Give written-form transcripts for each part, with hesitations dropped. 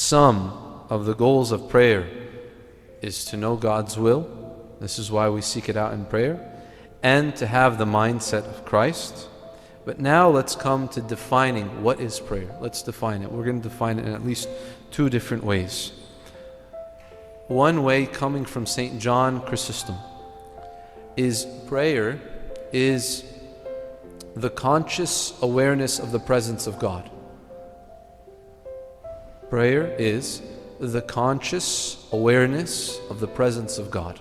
Some of the goals of prayer is to know God's will. This is why we seek it out in prayer, and to have the mindset of Christ. But now let's come to defining what is prayer. Let's define it. We're going to define it in at least two different ways. One way, coming from St. John Chrysostom, is prayer is the conscious awareness of the presence of God. Prayer is the conscious awareness of the presence of God.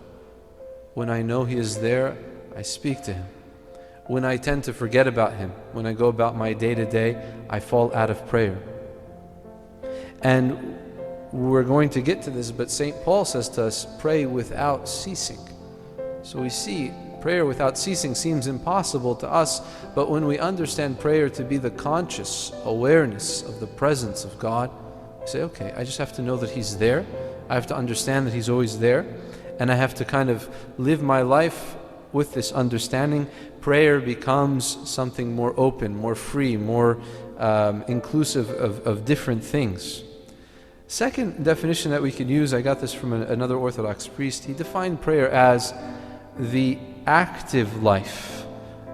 When I know He is there, I speak to Him. When I tend to forget about Him, when I go about my day-to-day, I fall out of prayer. And we're going to get to this, but St. Paul says to us, pray without ceasing. So we see prayer without ceasing seems impossible to us, but when we understand prayer to be the conscious awareness of the presence of God, we say, okay, I just have to know that He's there. I have to understand that He's always there, and I have to kind of live my life with this understanding. Prayer becomes something more open, more free, more inclusive of different things. Second definition that we can use, I got this from another Orthodox priest. He defined prayer as the active life,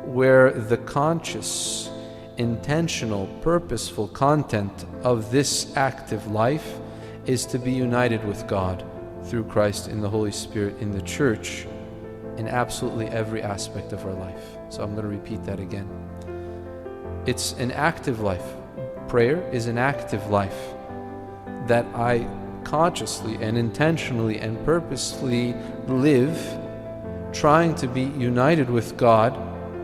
where the conscious, intentional, purposeful content of this active life is to be united with God through Christ in the Holy Spirit in the Church in absolutely every aspect of our life. So I'm going to repeat that again. It's an active life. Prayer is an active life that I consciously and intentionally and purposefully live, trying to be united with God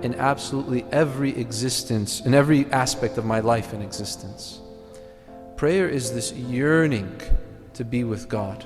in absolutely every existence, in every aspect of my life and existence. Prayer is this yearning to be with God.